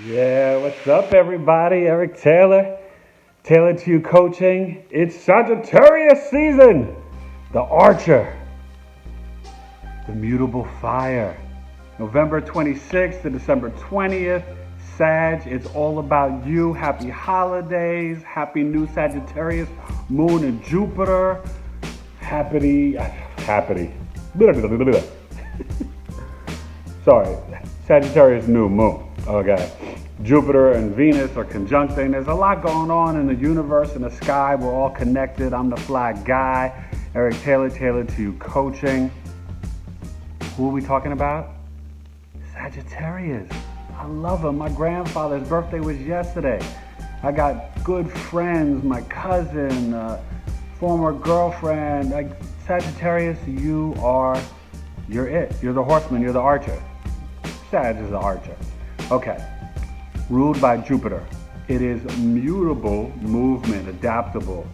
Yeah, what's up, everybody? Eric Taylor, Taylor to You Coaching. It's Sagittarius season. The Archer, the Mutable Fire. November 26th to December 20th. Sag, it's all about you. Happy holidays. Happy new Sagittarius moon and Jupiter. Happy. Sorry, Sagittarius new moon. Okay. Jupiter and Venus are conjuncting. There's a lot going on in the universe, in the sky. We're all connected. I'm the fly guy. Eric Taylor, Taylor to You Coaching. Who are we talking about? Sagittarius. I love him. My grandfather's birthday was yesterday. I got good friends, my cousin, former girlfriend. Like Sagittarius, you're it. You're the horseman, you're the archer. Sag is the archer. Okay. Ruled by Jupiter. It is mutable, movement, adaptable,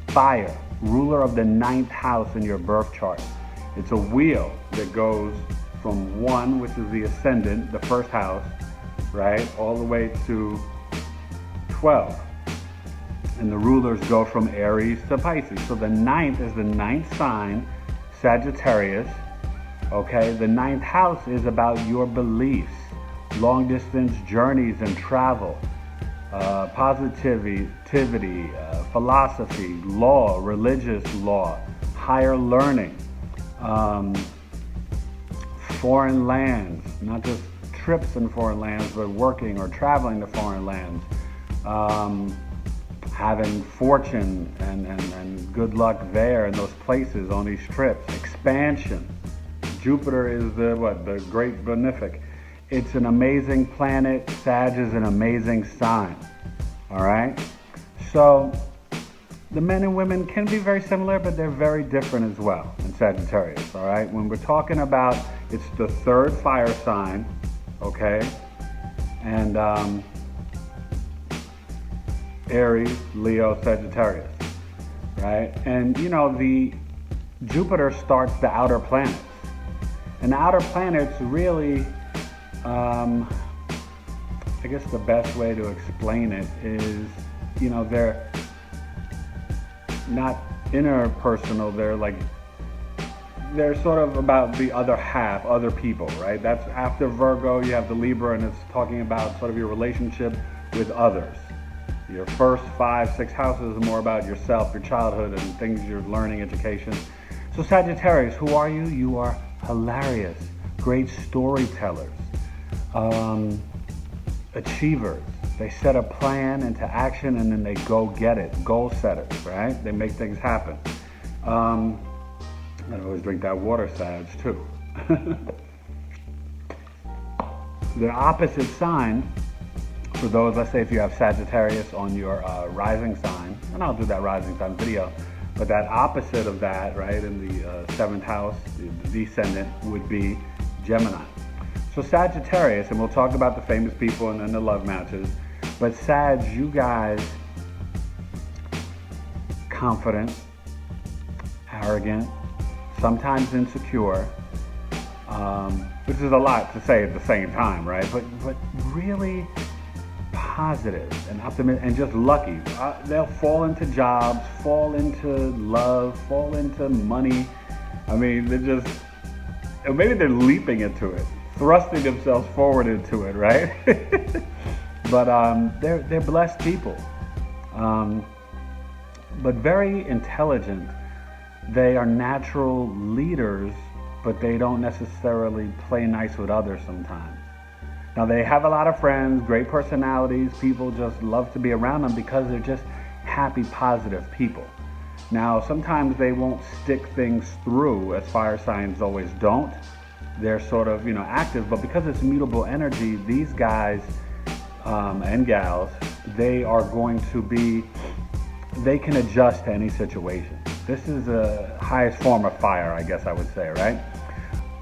fire, ruler of the 9th house in your birth chart. It's a wheel that goes from 1, which is the ascendant, the first house, right, all the way to 12. And the rulers go from Aries to Pisces. So the 9th is the 9th sign, Sagittarius. Okay, the 9th house is about your beliefs, long distance journeys and travel, positivity, philosophy, law, religious law, higher learning, foreign lands, not just trips in foreign lands, but working or traveling to foreign lands, having fortune and good luck there in those places on these trips, expansion. Jupiter is the great benefic. It's an amazing planet. Sag is an amazing sign. All right? So the men and women can be very similar, but they're very different as well in Sagittarius. All right? When we're talking about, it's the 3rd fire sign, okay? And Aries, Leo, Sagittarius, right? And the Jupiter starts the outer planets. And the outer planets really, I guess the best way to explain it is, they're not interpersonal, they're sort of about the other half, other people, right? That's after Virgo, you have the Libra, and it's talking about sort of your relationship with others. Your first 5, 6 houses are more about yourself, your childhood, and things you're learning, education. So Sagittarius, who are you? You are hilarious, great storytellers, achievers. They set a plan into action and then they go get it. Goal setters, right? They make things happen. I always drink that water, Sag, too. The opposite sign, for those, let's say if you have Sagittarius on your rising sign, and I'll do that rising sign video, but that opposite of that, right, in the 7th house, the descendant would be Gemini. So Sagittarius, and we'll talk about the famous people and then the love matches, but Sag, you guys, confident, arrogant, sometimes insecure, which is a lot to say at the same time, right? But really positive and optimistic and just lucky. They'll fall into jobs, fall into love, fall into money. I mean, maybe they're leaping into it, thrusting themselves forward into it, right? But they're blessed people, but very intelligent. They are natural leaders, but they don't necessarily play nice with others sometimes. Now, they have a lot of friends, great personalities. People just love to be around them because they're just happy, positive people. Now, sometimes they won't stick things through, as fire signs always don't. They're sort of, active, but because it's mutable energy, these guys and gals, they can adjust to any situation. This is the highest form of fire, I guess I would say, right?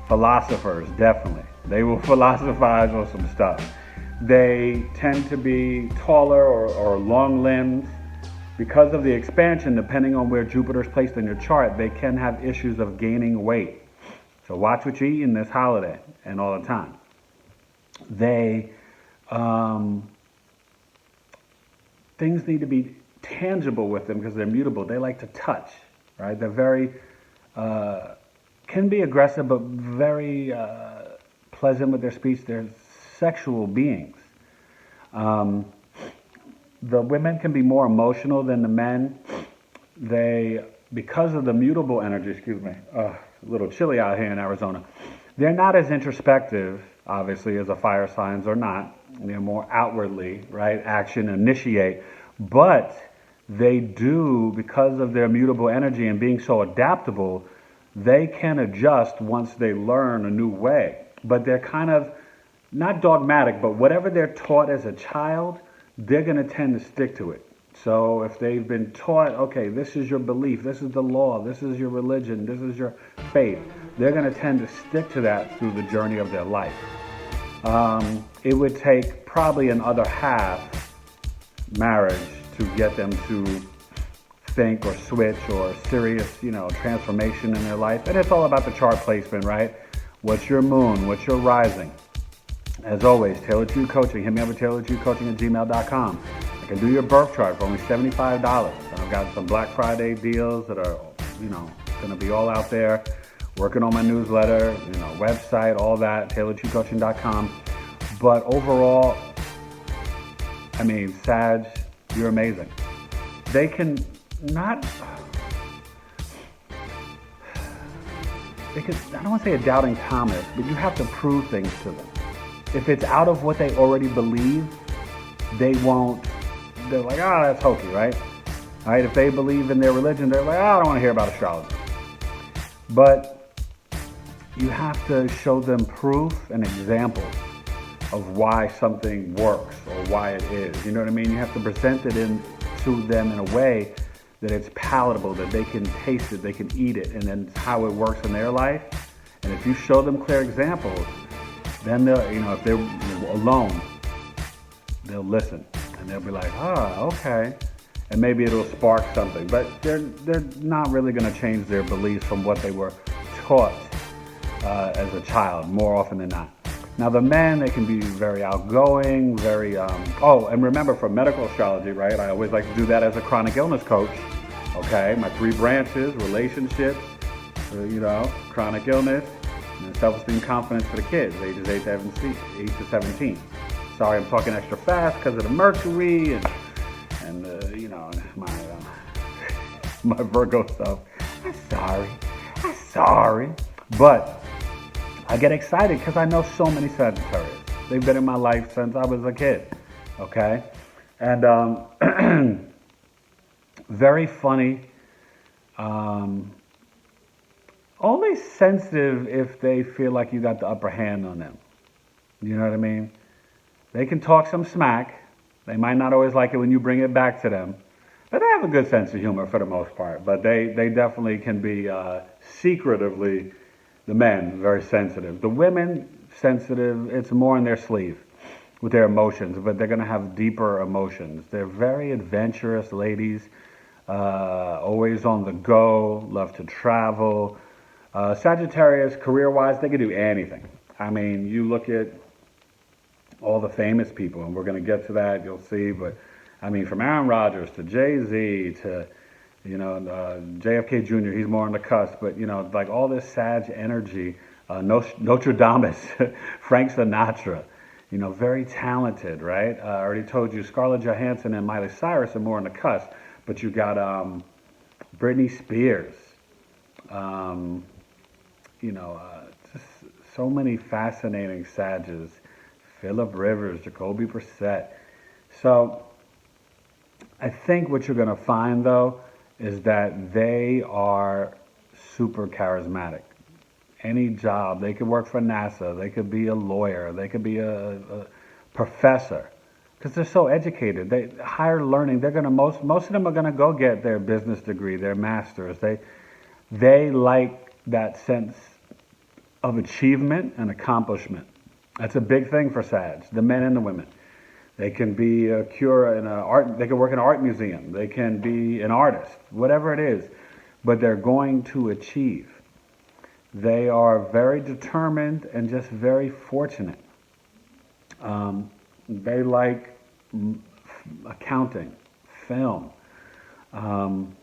Philosophers, definitely. They will philosophize on some stuff. They tend to be taller or long-limbed. Because of the expansion, depending on where Jupiter is placed in your chart, they can have issues of gaining weight. So watch what you eat in this holiday and all the time. They Um, things need to be tangible with them because they're mutable. They like to touch, right? They're very, can be aggressive, but very pleasant with their speech. They're sexual beings. Um, the women can be more emotional than the men. They, because of the mutable energy, excuse me, a little chilly out here in Arizona, they're not as introspective, obviously, as the fire signs are not. They're more outwardly, right, action, initiate. But they do, because of their mutable energy and being so adaptable, they can adjust once they learn a new way. But they're kind of not dogmatic, but whatever they're taught as a child, they're going to tend to stick to it. So if they've been taught, okay, this is your belief, this is the law, this is your religion, this is your faith, they're going to tend to stick to that through the journey of their life. It would take probably another half marriage to get them to think or switch or serious, transformation in their life. And it's all about the chart placement, right? What's your moon? What's your rising? As always, Tailored to You Coaching. Hit me up at tailoredtoyoucoaching@gmail.com. I can do your birth chart for only $75. And I've got some Black Friday deals that are, going to be all out there. Working on my newsletter, website, all that, tailoredtoyoucoaching.com. But overall, Sag, you're amazing. They can not, I don't want to say a doubting Thomas, but you have to prove things to them. If it's out of what they already believe, they're like, that's hokey, right? All right, if they believe in their religion, they're like, I don't want to hear about astrology. But you have to show them proof and examples of why something works or why it is. You know what I mean? You have to present it to them in a way that it's palatable, that they can taste it, they can eat it, and then how it works in their life. And if you show them clear examples, then they'll, if they're alone, they'll listen and they'll be like, okay. And maybe it'll spark something, but they're not really going to change their beliefs from what they were taught as a child, more often than not. Now the men, they can be very outgoing, very, and remember for medical astrology, right? I always like to do that as a chronic illness coach, okay? My 3 branches, relationships, chronic illness, and self-esteem, confidence for the kids, ages 8 to 17. Sorry, I'm talking extra fast because of the Mercury and my Virgo stuff. I'm sorry. But I get excited because I know so many Sagittarius. They've been in my life since I was a kid, okay? And very funny. Only sensitive if they feel like you got the upper hand on them. You know what I mean? They can talk some smack. They might not always like it when you bring it back to them. But they have a good sense of humor for the most part. But they definitely can be secretively, the men, very sensitive. The women, sensitive, it's more in their sleeve with their emotions. But they're going to have deeper emotions. They're very adventurous ladies. Always on the go. Love to travel. Sagittarius, career-wise, they can do anything. You look at all the famous people, and we're going to get to that, you'll see, but from Aaron Rodgers to Jay-Z to, JFK Jr., he's more on the cusp, but, like all this Sag energy, Notre Dame, Frank Sinatra, very talented, right? I already told you Scarlett Johansson and Miley Cyrus are more on the cusp, but you got Britney Spears, just so many fascinating Sages. Phillip Rivers, Jacoby Brissett. So I think what you're going to find, though, is that they are super charismatic. Any job, they could work for NASA, they could be a lawyer, they could be a professor, because they're so educated. They higher learning. They're going to most of them are going to go get their business degree, their masters. They like that sense of achievement and accomplishment. That's a big thing for Sag, the men and the women. They can be a curator in art. They can work in an art museum. They can be an artist, whatever it is. But they're going to achieve. They are very determined and just very fortunate. They like accounting, film. Um,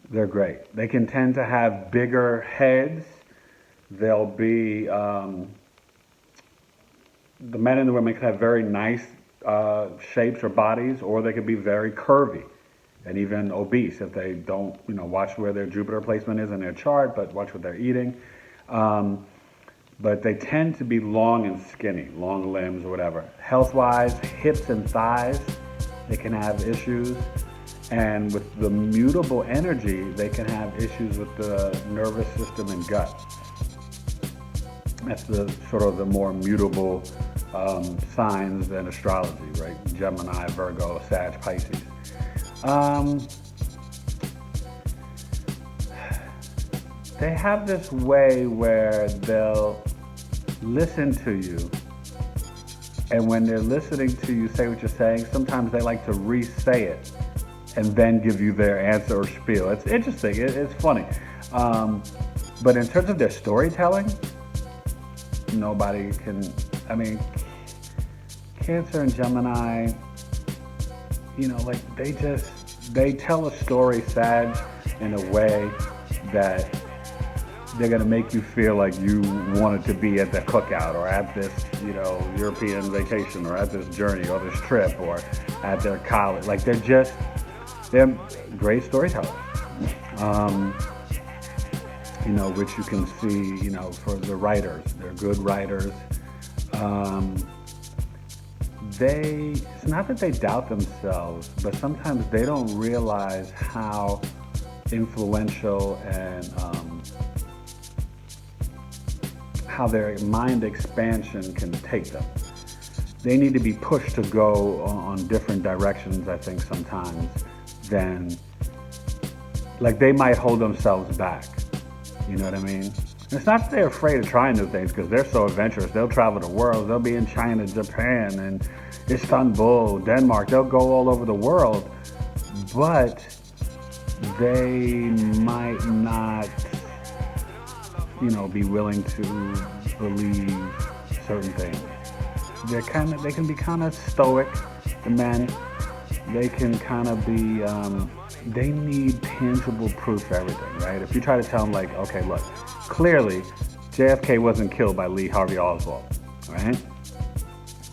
they're great. They can tend to have bigger heads. They'll be, the men and the women can have very nice shapes or bodies, or they could be very curvy and even obese if they don't, watch where their Jupiter placement is in their chart, but watch what they're eating. But they tend to be long and skinny, long limbs or whatever. Health-wise, hips and thighs, they can have issues. And with the mutable energy, they can have issues with the nervous system and gut. That's the sort of the more mutable signs in astrology, right? Gemini, Virgo, Sag, Pisces. They have this way where they'll listen to you, and when they're listening to you say what you're saying, sometimes they like to re-say it and then give you their answer or spiel. It's interesting. It's funny. But in terms of their storytelling, nobody can. I mean, Cancer and Gemini, they tell a story, Sag, in a way that they're going to make you feel like you wanted to be at the cookout or at this, European vacation or at this journey or this trip or at their college. Like they're great storytellers, which you can see, for the writers. They're good writers. It's not that they doubt themselves, but sometimes they don't realize how influential and how their mind expansion can take them. They need to be pushed to go on different directions, I think, sometimes, than, like, they might hold themselves back. You know what I mean? It's not that they're afraid of trying new things, because they're so adventurous. They'll travel the world. They'll be in China, Japan, and Istanbul, Denmark. They'll go all over the world, but they might not, be willing to believe certain things. They can be kind of stoic, the men. They can kind of be, they need tangible proof for everything, right? If you try to tell them, like, okay, look, clearly JFK wasn't killed by Lee Harvey Oswald, right?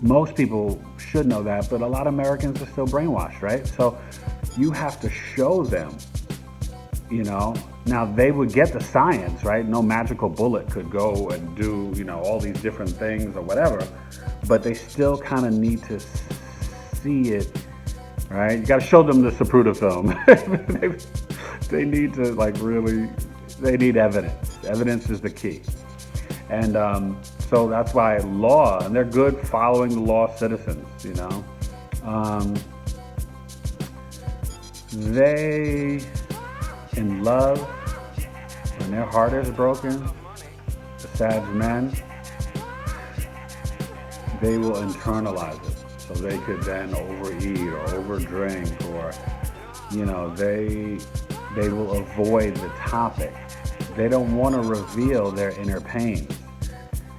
Most people should know that, but a lot of Americans are still brainwashed, right? So you have to show them, Now, they would get the science, right? No magical bullet could go and do, all these different things or whatever, but they still kind of need to see it, right? You got to show them the Zapruder film. They need to, they need evidence. Evidence is the key. And so that's why law, and they're good following the law citizens, They, in love, when their heart is broken, the Sag men, they will internalize it. So they could then overeat or overdrink, or, they will avoid the topic. They don't want to reveal their inner pain.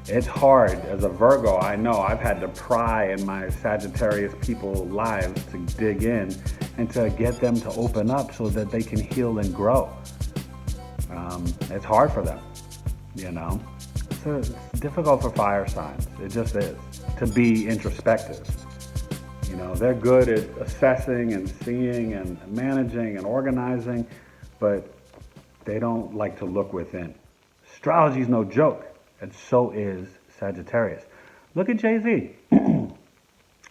It's hard. As a Virgo, I know I've had to pry in my Sagittarius people's lives to dig in and to get them to open up so that they can heal and grow. It's hard for them, It's difficult for fire signs. It just is, to be introspective. They're good at assessing and seeing and managing and organizing, but they don't like to look within. Astrology is no joke, and so is Sagittarius. Look at Jay-Z,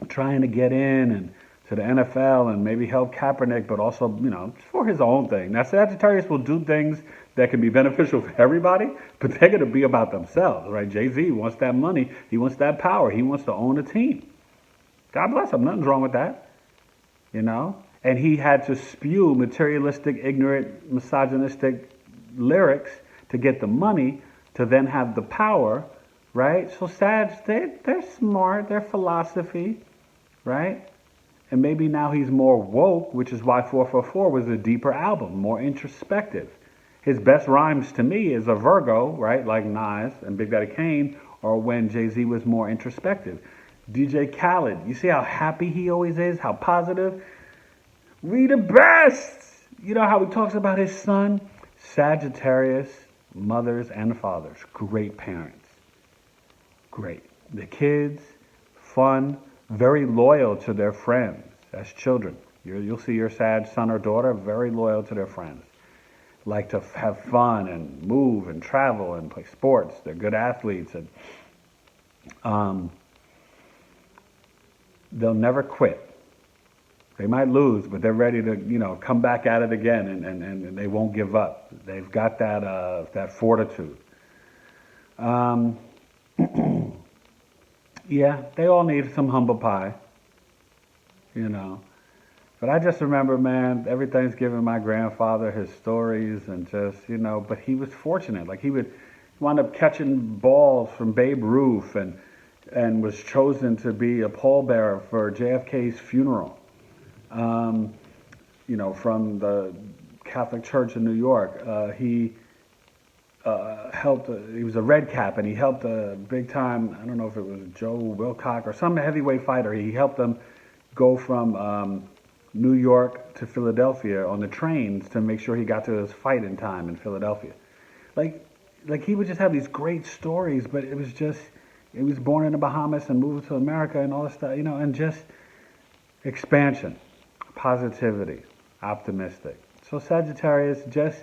trying to get in and to the NFL and maybe help Kaepernick, but also, for his own thing. Now, Sagittarius will do things that can be beneficial for everybody, but they're going to be about themselves, right? Jay-Z wants that money. He wants that power. He wants to own a team. God bless him. Nothing's wrong with that, And he had to spew materialistic, ignorant, misogynistic lyrics to get the money to then have the power, right? So Sag, they're smart. They're philosophy, right? And maybe now he's more woke, which is why 444 was a deeper album, more introspective. His best rhymes to me is a Virgo, right, like Nas and Big Daddy Kane, or when Jay-Z was more introspective. DJ Khaled, you see how happy he always is, how positive? We the best! You know how he talks about his son? Sagittarius, mothers and fathers, great parents. Great. The kids, fun, very loyal to their friends as children. You'll see your Sag son or daughter very loyal to their friends. Like to have fun and move and travel and play sports. They're good athletes and they'll never quit. They might lose, but they're ready to, come back at it again, and they won't give up. They've got that fortitude. Yeah, they all need some humble pie, But I just remember, man, every Thanksgiving, my grandfather, his stories, and just, but he was fortunate. Like he would wind up catching balls from Babe Ruth, and was chosen to be a pallbearer for JFK's funeral. From the Catholic Church in New York. He helped, he was a red cap, and he helped a big time, I don't know if it was Joe Wilcock or some heavyweight fighter. He helped them go from New York to Philadelphia on the trains to make sure he got to his fight in time in Philadelphia. Like he would just have these great stories, but it was born in the Bahamas and moved to America and all this stuff, and just expansion. Positivity, optimistic. So Sagittarius, just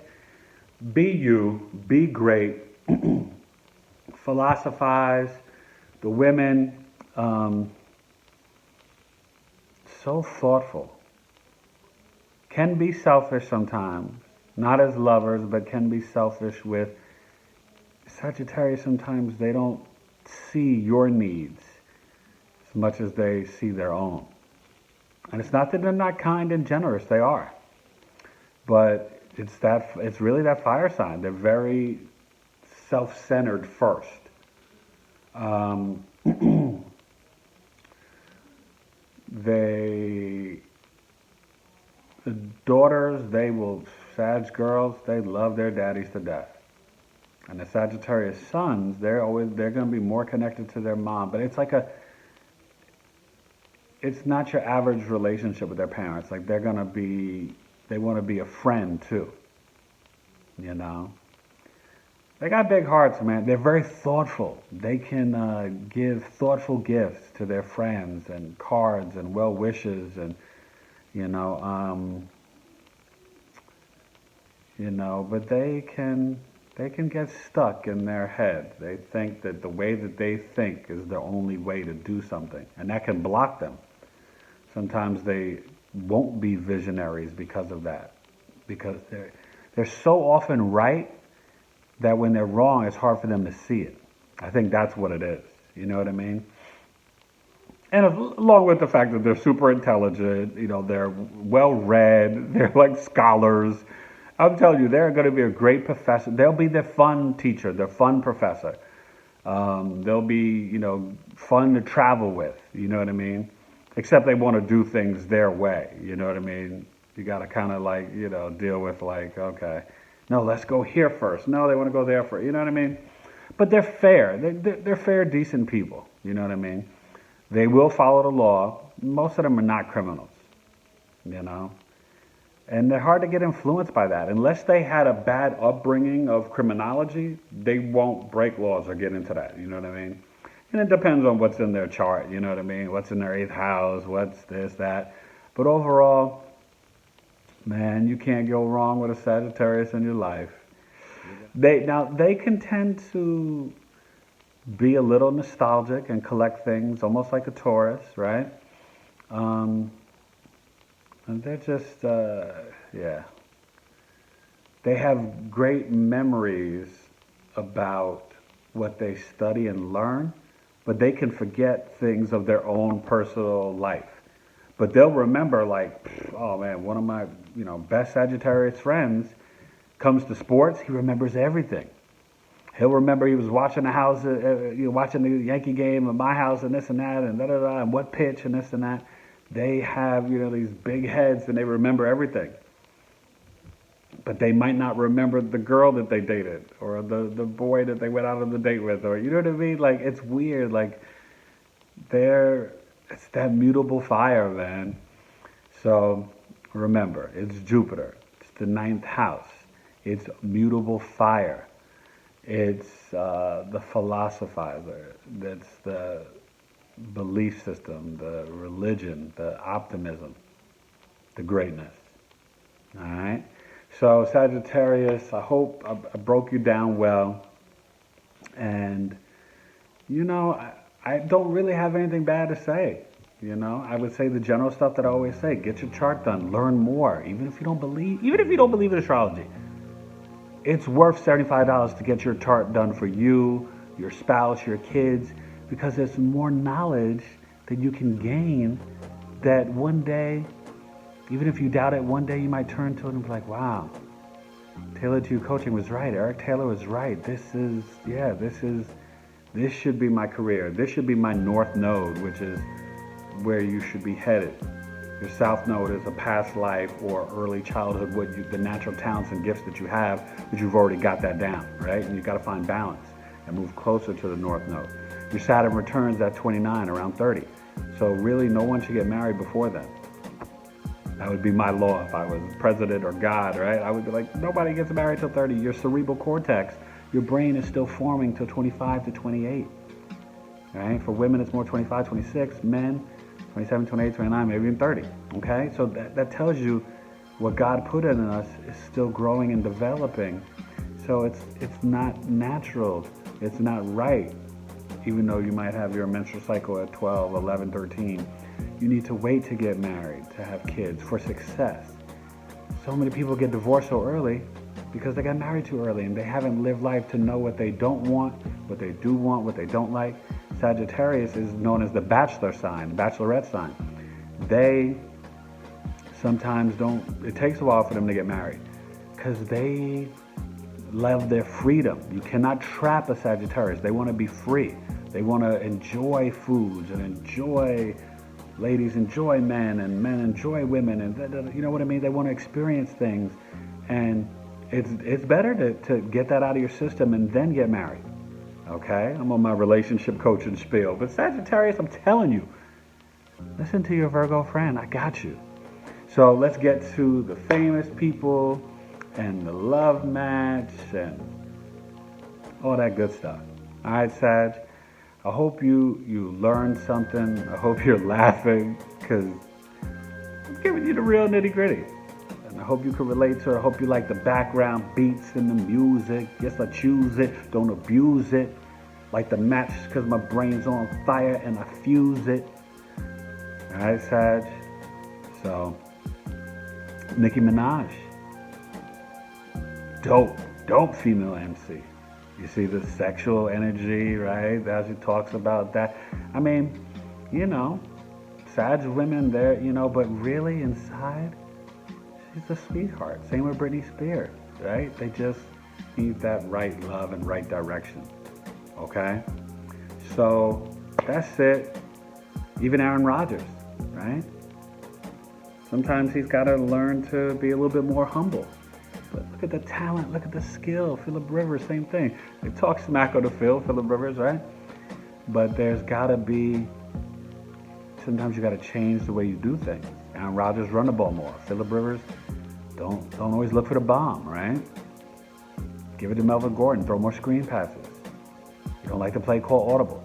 be you, be great, philosophize. The women, so thoughtful. Can be selfish sometimes, not as lovers, but can be selfish with Sagittarius. Sometimes they don't see your needs as much as they see their own. And it's not that they're not kind and generous, they are. But it's really that fire sign. They're very self-centered first. The daughters, Sag girls, they love their daddies to death. And the Sagittarius sons, they're going to be more connected to their mom. But it's not your average relationship with their parents. Like they want to be a friend too. They got big hearts, man. They're very thoughtful. They can give thoughtful gifts to their friends and cards and well wishes and, but they can get stuck in their head. They think that the way that they think is the only way to do something, and that can block them. Sometimes they won't be visionaries because of that, because they're so often right that when they're wrong, it's hard for them to see it. I think that's what it is. You know what I mean? And along with the fact that they're super intelligent, they're well-read, they're like scholars. I'm telling you, they're going to be a great professor. They'll be the fun teacher, the fun professor. They'll be, fun to travel with. You know what I mean? Except they want to do things their way. You know what I mean? You got to kind of deal with okay, no, let's go here first. No, they want to go there first. You know what I mean? But they're fair. They're fair, decent people. You know what I mean? They will follow the law. Most of them are not criminals. And they're hard to get influenced by that. Unless they had a bad upbringing of criminology, they won't break laws or get into that. You know what I mean? And it depends on what's in their chart. You know what I mean? What's in their 8th house, what's this, that. But overall, man, you can't go wrong with a Sagittarius in your life. They can tend to be a little nostalgic and collect things, almost like a Taurus, right? And they're just, They have great memories about what they study and learn, but they can forget things of their own personal life. But they'll remember, oh man, one of my best Sagittarius friends comes to sports. He remembers everything. He'll remember he was watching watching the Yankee game at my house and this and that and da-da-da and what pitch and this and that. They have these big heads and they remember everything. But they might not remember the girl that they dated or the boy that they went out on the date with, or you know what I mean? It's weird. it's that mutable fire, man. So remember, it's Jupiter. It's the ninth house. It's mutable fire. It's the philosophizer. That's the belief system, the religion, the optimism, the greatness. All right? So Sagittarius, I hope I broke you down well. And, I don't really have anything bad to say. I would say the general stuff that I always say: get your chart done, learn more. Even if you don't believe in astrology, it's worth $75 to get your chart done for you, your spouse, your kids, because there's more knowledge that you can gain. That one day, even if you doubt it, one day you might turn to it and be like, "Wow, Tailored to You Coaching was right. Eric Taylor was right. This should be my career. This should be my north node, which is where you should be headed. Your south node is a past life or early childhood, the natural talents and gifts that you have, but you've already got that down, right? And you've got to find balance and move closer to the north node. Your Saturn returns at 29, around 30. So really, no one should get married before then. That would be my law if I was president or God, right? I would be like, nobody gets married till 30. Your cerebral cortex, your brain is still forming till 25 to 28. Right? For women, it's more 25, 26. Men, 27, 28, 29, maybe even 30. Okay? So that tells you what God put in us is still growing and developing. So it's not natural. It's not right. Even though you might have your menstrual cycle at 12, 11, 13. You need to wait to get married, to have kids, for success. So many people get divorced so early because they got married too early and they haven't lived life to know what they don't want, what they do want, what they don't like. Sagittarius is known as the bachelor sign, bachelorette sign. They sometimes it takes a while for them to get married because they love their freedom. You cannot trap a Sagittarius. They want to be free. They want to enjoy foods and ladies enjoy men and men enjoy women, and you know what I mean? They want to experience things, and it's better to get that out of your system and then get married. Okay? I'm on my relationship coaching spiel. But Sagittarius, I'm telling you, listen to your Virgo friend. I got you. So let's get to the famous people and the love match and all that good stuff. All right, Sag. I hope you learned something. I hope you're laughing because I'm giving you the real nitty gritty. And I hope you can relate to it. I hope you like the background beats and the music. Yes, I choose it. Don't abuse it. Like the match because my brain's on fire and I fuse it. All right, Sag. So, Nicki Minaj. Dope female MC. You see the sexual energy, right? As she talks about that. I mean, Sag women there, but really inside, she's a sweetheart. Same with Britney Spears, right? They just need that right love and right direction. Okay? So that's it. Even Aaron Rodgers, right? Sometimes he's got to learn to be a little bit more humble. But look at the talent, look at the skill. Phillip Rivers, same thing. They talk smack on the field, Phillip Rivers, right? But there's got to be, sometimes you got to change the way you do things. Aaron Rodgers, run the ball more. Phillip Rivers, don't always look for the bomb, right? Give it to Melvin Gordon, throw more screen passes. You don't like to play, call audibles.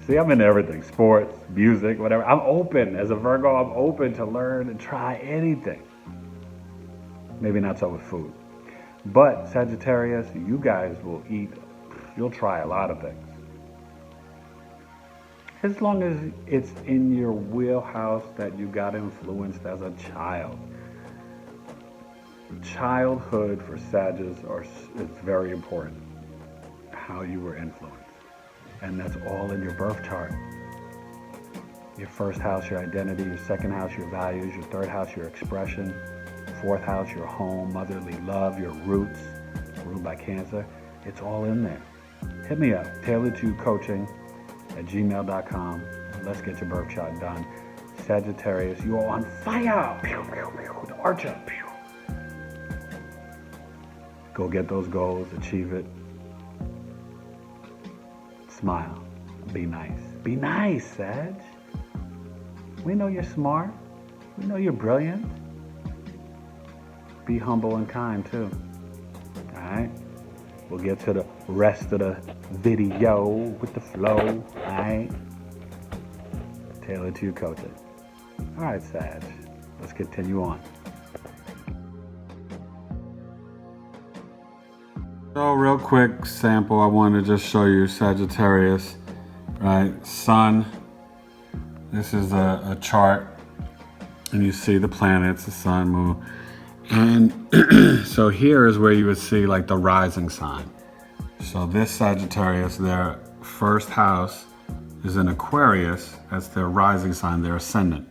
See, I'm into everything, sports, music, whatever. I'm open. As a Virgo, I'm open to learn and try anything. Maybe not so with food. But Sagittarius, you guys you'll try a lot of things. As long as it's in your wheelhouse that you got influenced as a child. Childhood for Sagittarius is very important. How you were influenced. And that's all in your birth chart. Your first house, your identity. Your second house, your values. Your third house, your expression. Fourth house, your home, motherly love, your roots, ruled by Cancer. It's all in there. Hit me up, tailoredtoyoucoaching@gmail.com. Let's get your birth chart done. Sagittarius, you are on fire. Pew, pew, pew, the archer. Pew. Go get those goals, achieve it. Smile. Be nice. Be nice, Sag. We know you're smart. We know you're brilliant. Be humble and kind too. Alright? We'll get to the rest of the video with the flow. Alright? Tailor to your coaching. Alright, Sag. Let's continue on. So real quick sample, I want to just show you Sagittarius, right? Sun. This is a chart, and you see the planets, the sun, moon. And so here is where you would see like the rising sign. So this Sagittarius, their first house is in Aquarius. That's their rising sign, their ascendant.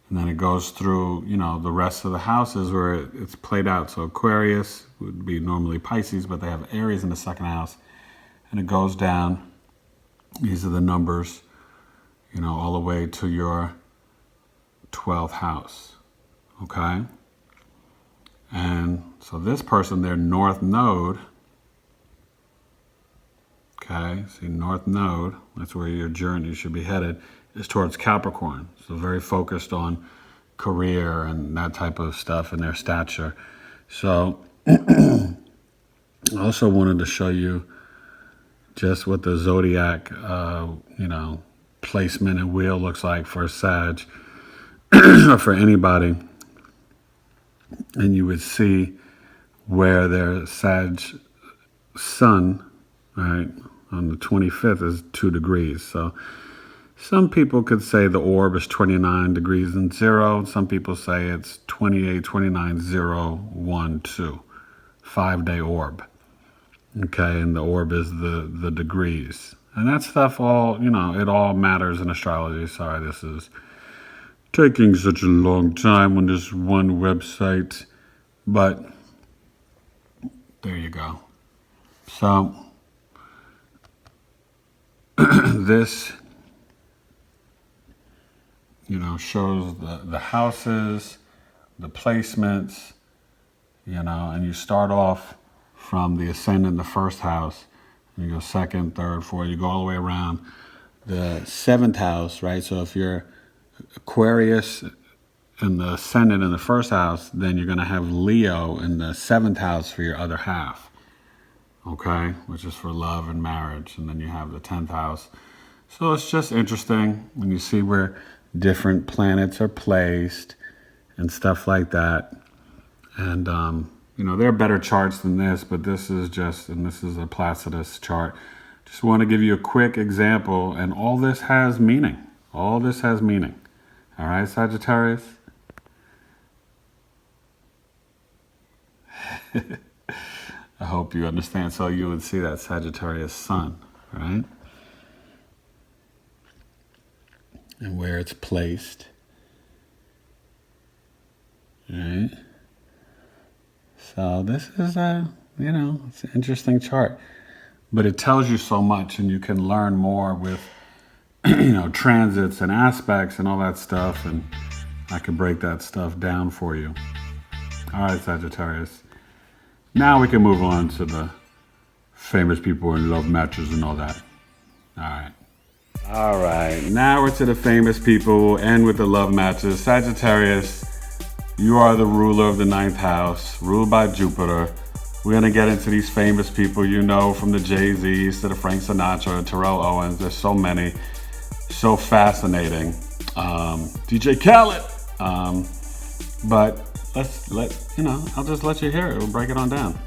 And then it goes through, the rest of the houses where it's played out. So Aquarius would be normally Pisces, but they have Aries in the second house. And it goes down. These are the numbers, all the way to your 12th house. Okay? And so this person, their North Node, okay, see North Node, that's where your journey should be headed, is towards Capricorn. So very focused on career and that type of stuff and their stature. So I also wanted to show you just what the zodiac, placement and wheel looks like for Sag or for anybody. And you would see where their Sag sun, right, on the 25th is 2 degrees. So some people could say the orb is 29 degrees and 0. Some people say it's 28, 29, 0, 1, 2. 5-day orb. Okay, and the orb is the degrees. And that stuff all, it all matters in astrology. Sorry, this is taking such a long time on this one website. But there you go. So this shows the houses, the placements, and you start off from the ascendant, the first house, and you go second, third, fourth, you go all the way around the 7th house, right? So if you're Aquarius in the ascendant in the first house, then you're going to have Leo in the 7th house for your other half, okay? Which is for love and marriage, and then you have the 10th house. So it's just interesting when you see where different planets are placed and stuff like that. And, there are better charts than this, but this is a Placidus chart. Just want to give you a quick example, and all this has meaning. All this has meaning. All right, Sagittarius? I hope you understand. So you would see that Sagittarius sun, right? And where it's placed. All right. So this is it's an interesting chart, but it tells you so much, and you can learn more with, transits and aspects and all that stuff, and I can break that stuff down for you. All right, Sagittarius. Now we can move on to the famous people in love matches and all that. All right. Now we're to the famous people. We'll end with the love matches. Sagittarius, you are the ruler of the 9th house, ruled by Jupiter. We're going to get into these famous people, from the Jay-Z's to the Frank Sinatra, Terrell Owens. There's so many. So fascinating. DJ Khaled. But I'll just let you hear it. We'll break it on down.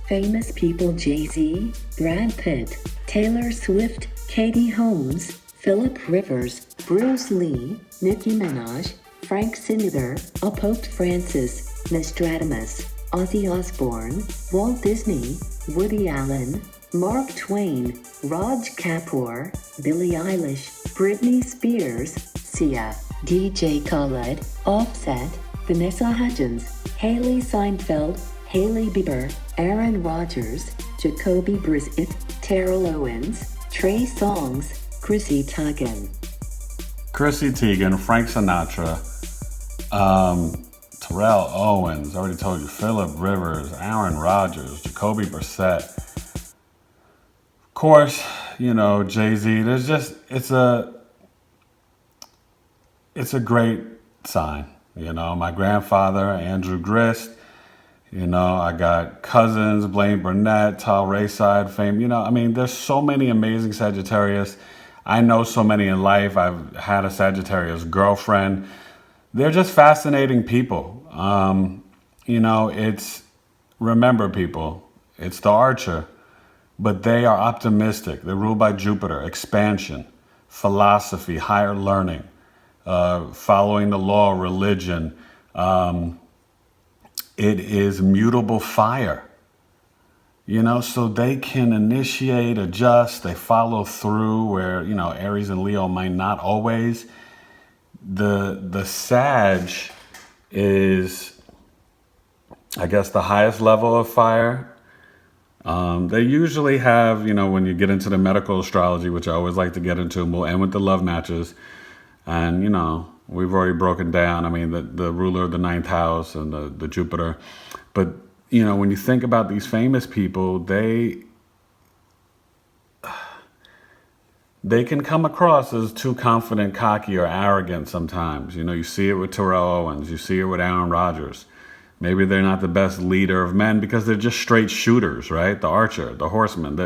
Famous people: Jay-Z, Brad Pitt, Taylor Swift, Katie Holmes, Philip Rivers, Bruce Lee, Nicki Minaj, Frank Sinatra, Pope Francis, Nostradamus, Ozzy Osbourne, Walt Disney, Woody Allen, Mark Twain, Raj Kapoor, Billie Eilish, Britney Spears, Sia, DJ Khaled, Offset, Vanessa Hudgens, Haley Seinfeld, Hailey Bieber, Aaron Rodgers, Jacoby Brissett, Terrell Owens, Trey Songz, Chrissy Teigen. Chrissy Teigen, Frank Sinatra, Terrell Owens, I already told you, Philip Rivers, Aaron Rodgers, Jacoby Brissett. Of course, Jay-Z, it's a great sign. My grandfather, Andrew Grist, I got cousins, Blaine Burnett, Tal Rayside fame. There's so many amazing Sagittarius. I know so many in life. I've had a Sagittarius girlfriend. They're just fascinating people. Remember people, it's the Archer, but they are optimistic. They're ruled by Jupiter, expansion, philosophy, higher learning, following the law, religion. It is mutable fire, so they can initiate, adjust, they follow through where, Aries and Leo might not always. The Sag is, I guess, the highest level of fire. They usually have, when you get into the medical astrology, which I always like to get into, and we'll end with the love matches. And, we've already broken down, the ruler of the ninth house and the Jupiter. But, when you think about these famous people, they can come across as too confident, cocky, or arrogant sometimes. You see it with Terrell Owens. You see it with Aaron Rodgers. Maybe they're not the best leader of men because they're just straight shooters, right? The Archer, the Horseman.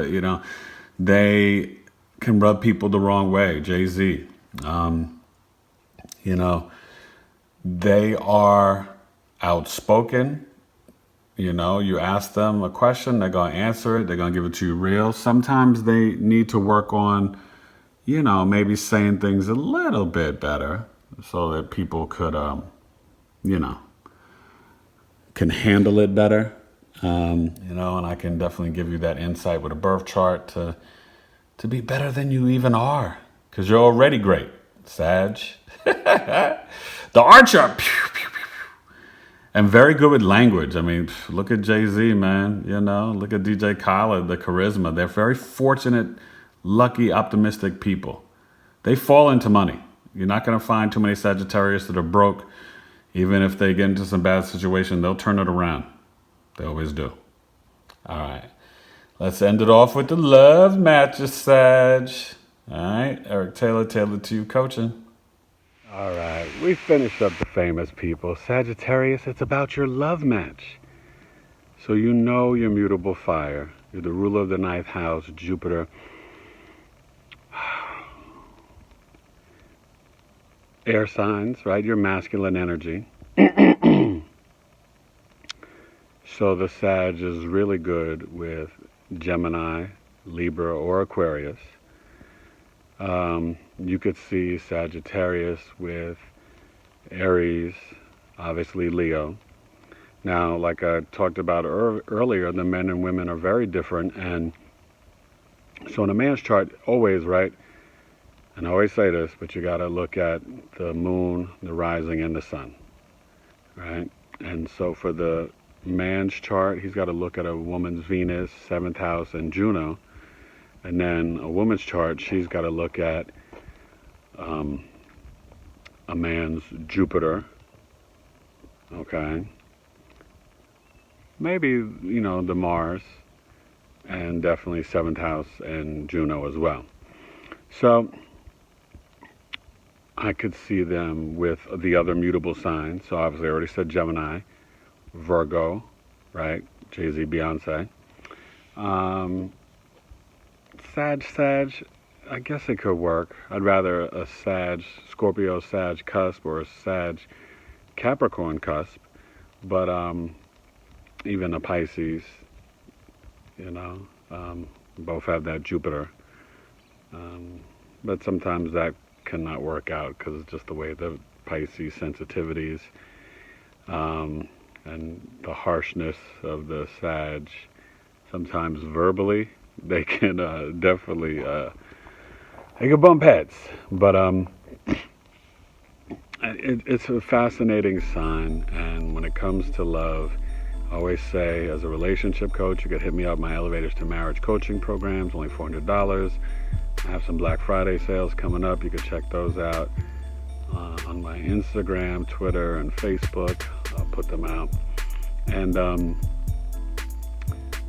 They can rub people the wrong way. Jay-Z. They are outspoken. You ask them a question, they're going to answer it. They're going to give it to you real. Sometimes they need to work on, maybe saying things a little bit better so that people could, can handle it better. And I can definitely give you that insight with a birth chart to be better than you even are, because you're already great, Sag. The Archer. Pew, pew, pew, pew. And very good with language. Look at Jay-Z, man. Look at DJ Khaled, the charisma. They're very fortunate, lucky, optimistic people. They fall into money. You're not going to find too many Sagittarius that are broke. Even if they get into some bad situation, they'll turn it around. They always do. All right. Let's end it off with the love matches, Sag. All right. Eric Taylor, Tailored to You Coaching. All right. We finished up the famous people. Sagittarius, it's about your love match. So you're mutable fire. You're the ruler of the ninth house, Jupiter. Air signs, right? Your masculine energy. So the Sag is really good with Gemini, Libra, or Aquarius. You could see Sagittarius with Aries, obviously Leo. Now, like I talked about earlier, the men and women are very different. And so in a man's chart, always, right? And I always say this, but you got to look at the moon, the rising, and the sun, right? And so for the man's chart, he's got to look at a woman's Venus, 7th house, and Juno. And then a woman's chart, she's got to look at a man's Jupiter, okay? Maybe, the Mars, and definitely 7th house and Juno as well. So I could see them with the other mutable signs. So obviously I already said Gemini, Virgo, right? Jay-Z, Beyonce. Sag, I guess it could work. I'd rather a Sag, Scorpio, Sag cusp, or a Sag, Capricorn cusp. But even a Pisces, both have that Jupiter. But sometimes that cannot work out because it's just the way the Pisces sensitivities and the harshness of the Sag. Sometimes verbally they can definitely they can bump heads, but it's a fascinating sign. And when it comes to love, I always say, as a relationship coach, you could hit me up. My Elevators to Marriage coaching programs, only $400. I have some Black Friday sales coming up. You can check those out on my Instagram, Twitter, and Facebook. I'll put them out. And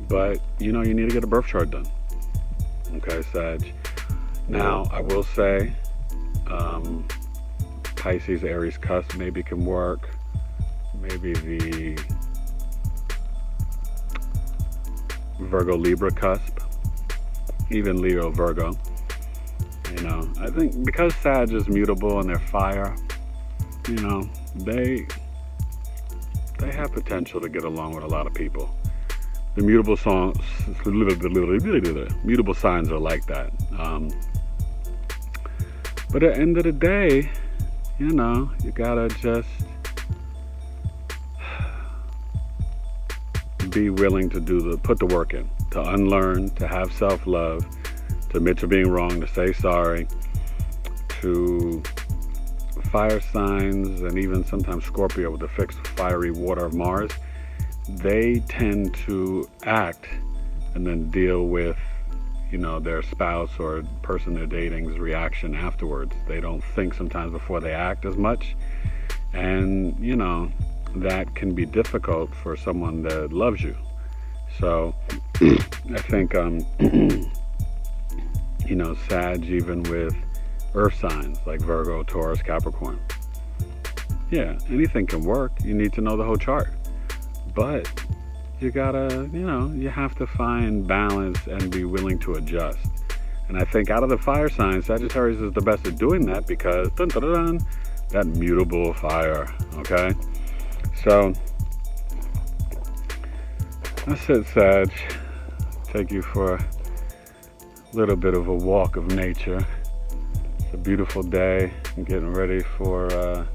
but you need to get a birth chart done. Okay, Sag. Now, I will say, Pisces, Aries cusp maybe can work. Maybe the Virgo, Libra cusp. Even Leo, Virgo. You know, I think because Sag is mutable and they're fire, you know, they have potential to get along with a lot of people. The mutable signs are like that. But at the end of the day, you know, you gotta just be willing to put the work in, to unlearn, to have self-love, to admit to being wrong, to say sorry, to fire signs, and even sometimes Scorpio with the fixed fiery water of Mars, they tend to act and then deal with, you know, their spouse or person they're dating's reaction afterwards. They don't think sometimes before they act as much. And, you know, that can be difficult for someone that loves you. So I think, you know, Sag, even with earth signs like Virgo, Taurus, Capricorn. Yeah, anything can work. You need to know the whole chart. But you gotta, you know, you have to find balance and be willing to adjust. And I think out of the fire signs, Sagittarius is the best at doing that because that mutable fire, okay? So that's it, Sag. Take you for a little bit of a walk of nature. It's a beautiful day. I'm getting ready for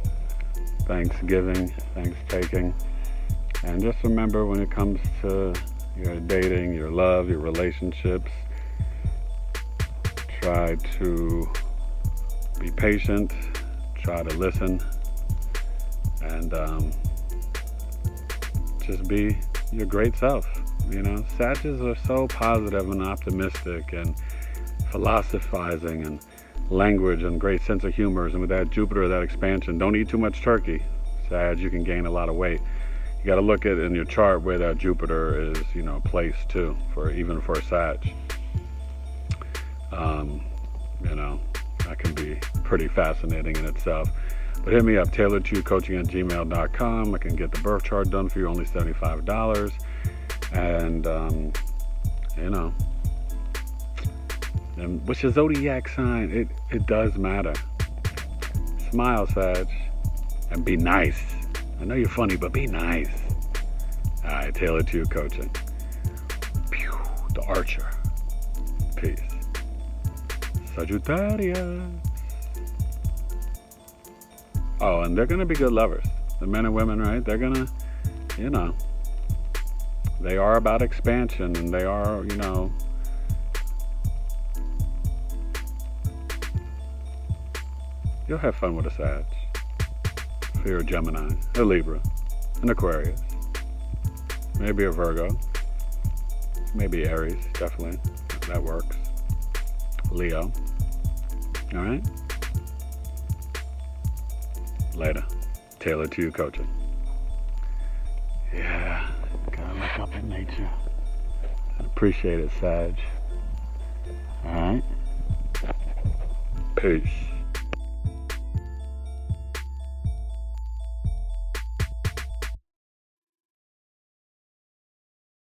Thanksgiving, Thanksgiving. And just remember, when it comes to your dating, your love, your relationships, try to be patient, try to listen, and just be your great self. You know, Sagittarius are so positive and optimistic and philosophizing and language and great sense of humor. And with that Jupiter, that expansion, don't eat too much turkey, Sag. You can gain a lot of weight. You got to look at in your chart where that Jupiter is, you know, placed too, even for Sag. You know, that can be pretty fascinating in itself. But hit me up, tailoredtoyoucoaching@gmail.com. I can get the birth chart done for you, only $75. And, you know, and what's your zodiac sign? It does matter. Smile, Sag, and be nice. I know you're funny, but be nice. All right, Tailored to You Coaching. Pew, the Archer. Peace. Sagittarius. Oh, and they're going to be good lovers. The men and women, right? They're going to, you know, they are about expansion, and they are, you know, you'll have fun with a Sag. If you're a Gemini, a Libra, an Aquarius, maybe a Virgo, maybe Aries, definitely, that works. Leo, all right? Later. Tailored to You Coaching. Yeah, gotta look up at nature. Appreciate it, Sag. All right? Peace.